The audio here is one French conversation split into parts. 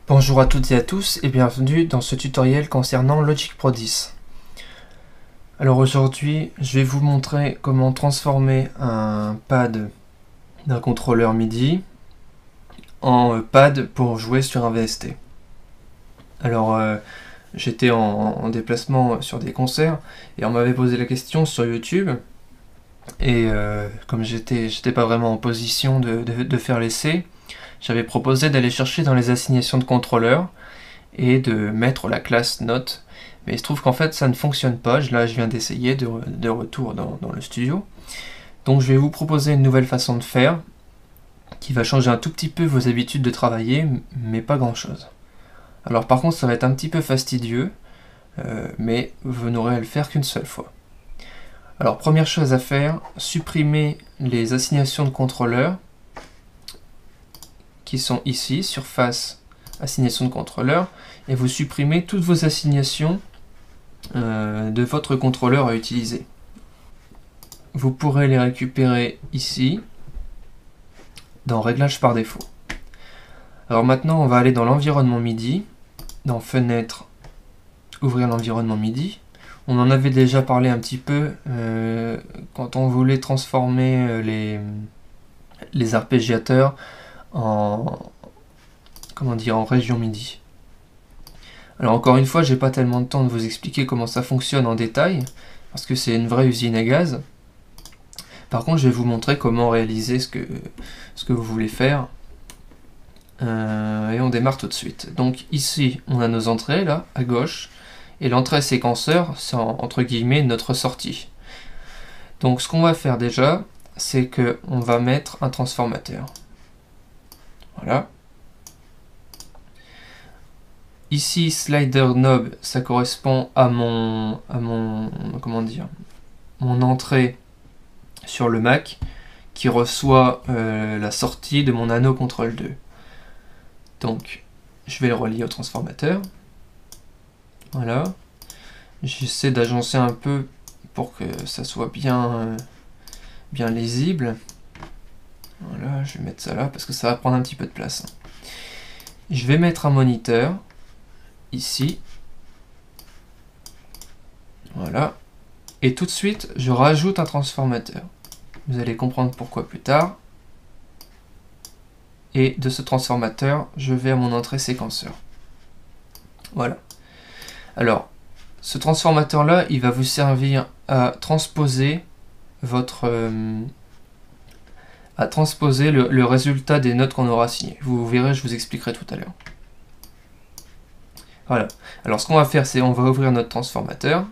Bonjour à toutes et à tous et bienvenue dans ce tutoriel concernant Logic Pro 10. Alors aujourd'hui, je vais vous montrer comment transformer un pad d'un contrôleur MIDI en pad pour jouer sur un VST. Alors j'étais en déplacement sur des concerts et on m'avait posé la question sur YouTube et comme j'étais pas vraiment en position de faire l'essai, j'avais proposé d'aller chercher dans les assignations de contrôleurs et de mettre la classe note. Mais il se trouve qu'en fait ça ne fonctionne pas. Là je viens d'essayer de retour dans le studio. Donc je vais vous proposer une nouvelle façon de faire qui va changer un tout petit peu vos habitudes de travailler, mais pas grand chose. Alors par contre ça va être un petit peu fastidieux, mais vous n'aurez à le faire qu'une seule fois. Alors première chose à faire, supprimer les assignations de contrôleur qui sont ici, surface, assignation de contrôleur, et vous supprimez toutes vos assignations de votre contrôleur à utiliser. Vous pourrez les récupérer ici, dans Réglages par défaut. Alors maintenant, on va aller dans l'environnement MIDI, dans Fenêtre, ouvrir l'environnement MIDI. On en avait déjà parlé un petit peu quand on voulait transformer les arpégiateurs en région MIDI. Alors encore une fois, j'ai pas tellement de temps de vous expliquer comment ça fonctionne en détail, parce que c'est une vraie usine à gaz. Par contre, je vais vous montrer comment réaliser ce que vous voulez faire. Et on démarre tout de suite. Donc ici, on a nos entrées, là, à gauche, et l'entrée séquenceur, c'est entre guillemets notre sortie. Donc ce qu'on va faire déjà, c'est qu'on va mettre un transformateur. Voilà. Ici, slider knob, ça correspond à mon entrée sur le Mac qui reçoit la sortie de mon Nano Control 2. Donc, je vais le relier au transformateur. Voilà. J'essaie d'agencer un peu pour que ça soit bien lisible. Voilà, je vais mettre ça là parce que ça va prendre un petit peu de place. Je vais mettre un moniteur ici. Voilà. Et tout de suite, je rajoute un transformateur. Vous allez comprendre pourquoi plus tard. Et de ce transformateur, je vais à mon entrée séquenceur. Voilà. Alors, ce transformateur-là, il va vous servir à transposer le résultat des notes qu'on aura signées. Vous verrez, je vous expliquerai tout à l'heure. Voilà. Alors ce qu'on va faire, c'est on va ouvrir notre transformateur.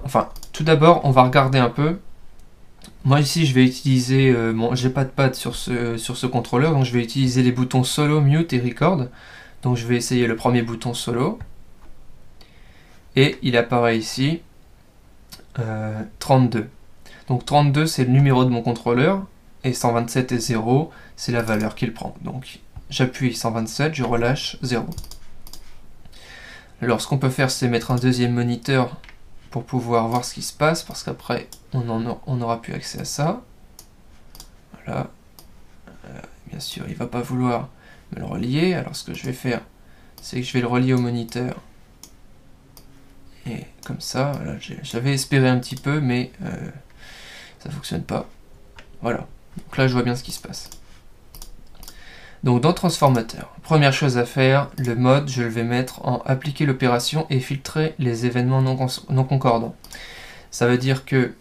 Enfin, tout d'abord, on va regarder un peu. Moi ici, je vais utiliser... j'ai pas de pad sur ce contrôleur, donc je vais utiliser les boutons solo, mute et record. Donc je vais essayer le premier bouton solo. Et il apparaît ici 32. Donc 32 c'est le numéro de mon contrôleur et 127 et 0 c'est la valeur qu'il prend. Donc j'appuie 127, je relâche 0. Alors ce qu'on peut faire c'est mettre un deuxième moniteur pour pouvoir voir ce qui se passe parce qu'après on n'aura plus accès à ça. Voilà. Bien sûr il ne va pas vouloir me le relier. Alors ce que je vais faire c'est que je vais le relier au moniteur. Et comme ça, voilà, j'avais espéré un petit peu, mais ça fonctionne pas. Voilà. Donc là, je vois bien ce qui se passe. Donc dans Transformateur, première chose à faire, le mode, je vais mettre en appliquer l'opération et filtrer les événements non concordants. Ça veut dire que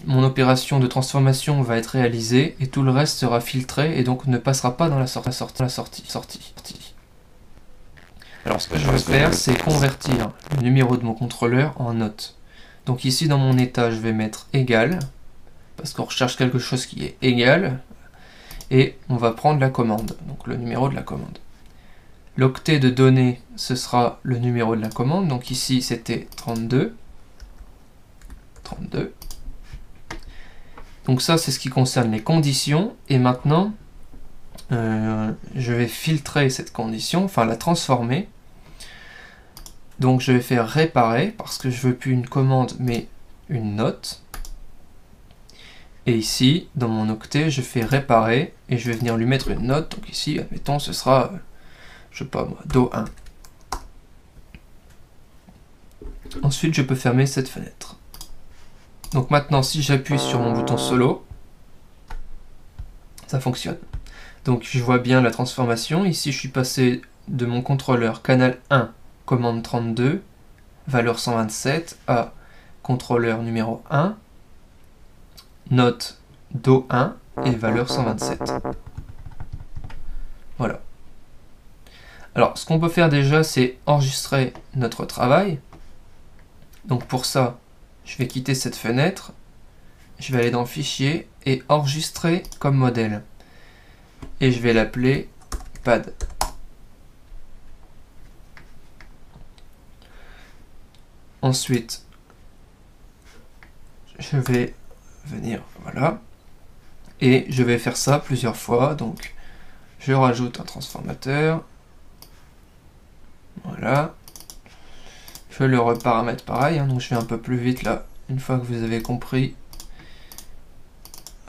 mon opération de transformation va être réalisée et tout le reste sera filtré et donc ne passera pas dans la sortie. Alors ce que je veux faire, c'est convertir le numéro de mon contrôleur en note. Donc ici dans mon état, je vais mettre égal, parce qu'on recherche quelque chose qui est égal, et on va prendre la commande, donc le numéro de la commande. L'octet de données, ce sera le numéro de la commande, donc ici c'était 32. Donc ça c'est ce qui concerne les conditions, et maintenant je vais filtrer cette condition, enfin la transformer. Donc je vais faire réparer, parce que je veux plus une commande, mais une note. Et ici, dans mon octet, je fais réparer et je vais venir lui mettre une note. Donc ici, admettons, ce sera, je sais pas moi, Do 1. Ensuite, je peux fermer cette fenêtre. Donc maintenant, si j'appuie sur mon bouton solo, ça fonctionne. Donc je vois bien la transformation. Ici, je suis passé de mon contrôleur canal 1, commande 32, valeur 127, à contrôleur numéro 1, note Do 1 et valeur 127. Voilà. Alors, ce qu'on peut faire déjà, c'est enregistrer notre travail. Donc pour ça, je vais quitter cette fenêtre, je vais aller dans Fichier et enregistrer comme modèle. Et je vais l'appeler pad. Ensuite, je vais venir, voilà, et je vais faire ça plusieurs fois. Donc, je rajoute un transformateur, voilà. Je le reparamètre pareil, hein, donc je vais un peu plus vite là, une fois que vous avez compris.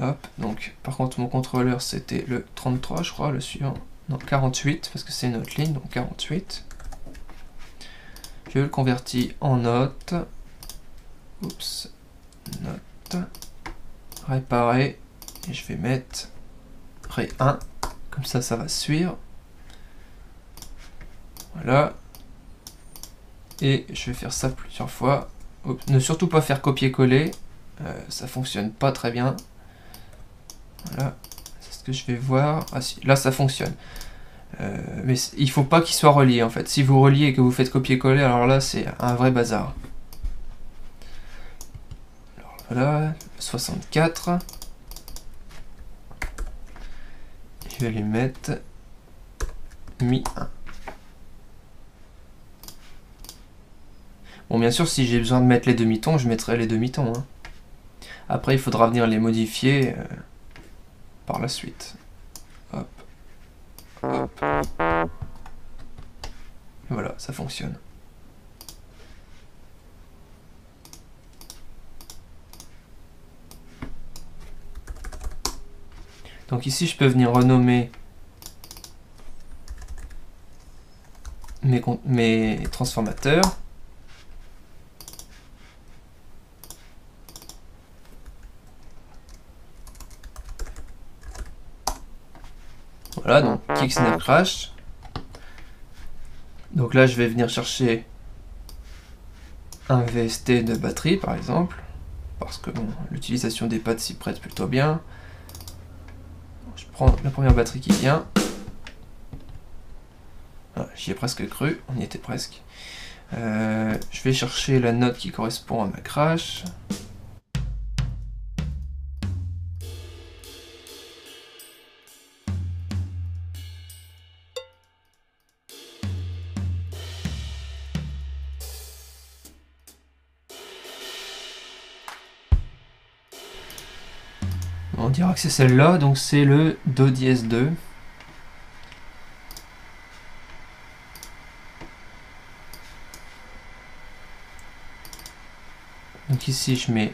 Hop, donc par contre mon contrôleur c'était le 33 je crois, le suivant, non 48 parce que c'est une autre ligne, donc 48. Je le convertis en note, oups, note, réparer, et je vais mettre ré 1, comme ça va suivre. Voilà. Et je vais faire ça plusieurs fois. Oups. Ne surtout pas faire copier-coller, ça fonctionne pas très bien. Voilà, c'est ce que je vais voir. Ah si, là ça fonctionne. Mais il faut pas qu'il soit relié en fait. Si vous reliez et que vous faites copier-coller, alors là c'est un vrai bazar. Alors voilà, 64. Je vais lui mettre Mi 1. Bon, bien sûr, si j'ai besoin de mettre les demi-tons, je mettrai les demi-tons. Hein. Après, il faudra venir les modifier par la suite. Hop. Hop. Voilà, ça fonctionne. Donc ici, je peux venir renommer mes transformateurs. Voilà, donc kick, snap, crash. Donc là, je vais venir chercher un VST de batterie, par exemple, parce que bon, l'utilisation des pads s'y prête plutôt bien. Je prends la première batterie qui vient. Ah, j'y ai presque cru, on y était presque. Je vais chercher la note qui correspond à ma crash. On dira que c'est celle-là, donc c'est le Do dièse 2. Donc ici je mets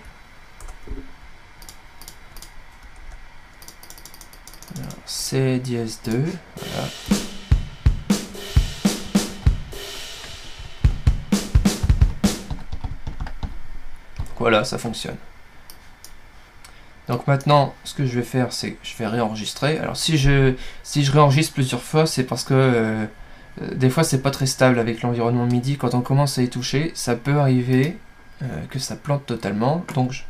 C dièse 2, voilà. Voilà, ça fonctionne. Donc maintenant, ce que je vais faire, c'est que je vais réenregistrer. Alors si je réenregistre plusieurs fois, c'est parce que des fois c'est pas très stable avec l'environnement MIDI. Quand on commence à y toucher, ça peut arriver que ça plante totalement. Donc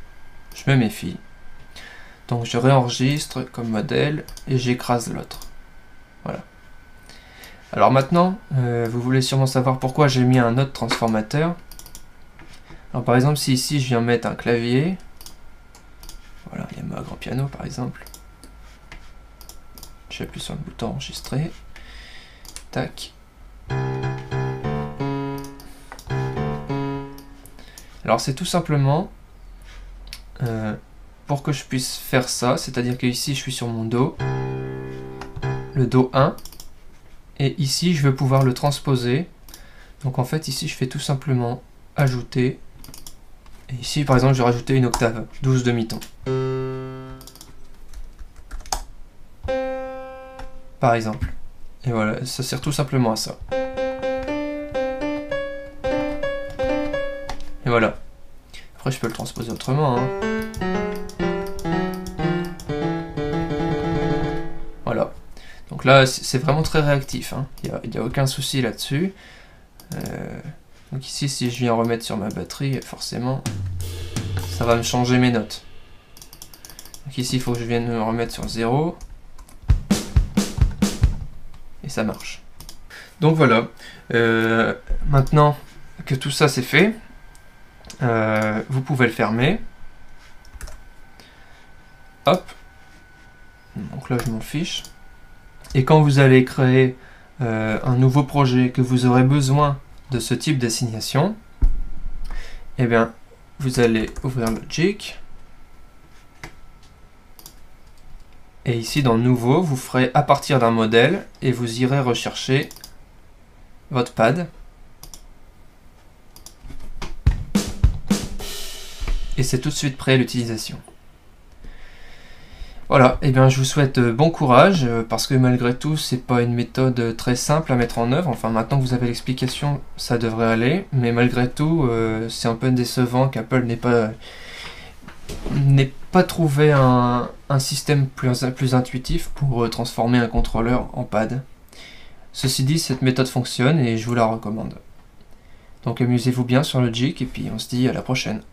je me méfie. Donc je réenregistre comme modèle et j'écrase l'autre. Voilà. Alors maintenant, vous voulez sûrement savoir pourquoi j'ai mis un autre transformateur. Alors par exemple, si ici je viens mettre un clavier, voilà, il y a ma grand piano par exemple. J'appuie sur le bouton enregistrer. Tac. Alors c'est tout simplement pour que je puisse faire ça, c'est-à-dire que ici je suis sur mon Do, le Do 1, et ici je veux pouvoir le transposer. Donc en fait ici je fais tout simplement ajouter, et ici par exemple je vais rajouter une octave, 12 demi-tons. par exemple. Et voilà, ça sert tout simplement à ça. Et voilà. Après, je peux le transposer autrement, hein. Voilà. Donc là, c'est vraiment très réactif, hein. Il n'y a aucun souci là-dessus. Donc ici, si je viens remettre sur ma batterie, forcément, ça va me changer mes notes. Donc ici, il faut que je vienne me remettre sur 0. Et ça marche. Donc voilà. Maintenant que tout ça c'est fait, vous pouvez le fermer. Hop. Donc là, je m'en fiche. Et quand vous allez créer un nouveau projet, que vous aurez besoin de ce type d'assignation, eh bien, vous allez ouvrir Logic. Et ici, dans Nouveau, vous ferez à partir d'un modèle et vous irez rechercher votre pad. Et c'est tout de suite prêt à l'utilisation. Voilà, et bien je vous souhaite bon courage, parce que malgré tout, c'est pas une méthode très simple à mettre en œuvre. Enfin, maintenant que vous avez l'explication, ça devrait aller. Mais malgré tout, c'est un peu décevant qu'Apple n'ait pas trouvé un système plus intuitif pour transformer un contrôleur en pad. Ceci dit, cette méthode fonctionne et je vous la recommande. Donc amusez-vous bien sur Logic et puis on se dit à la prochaine.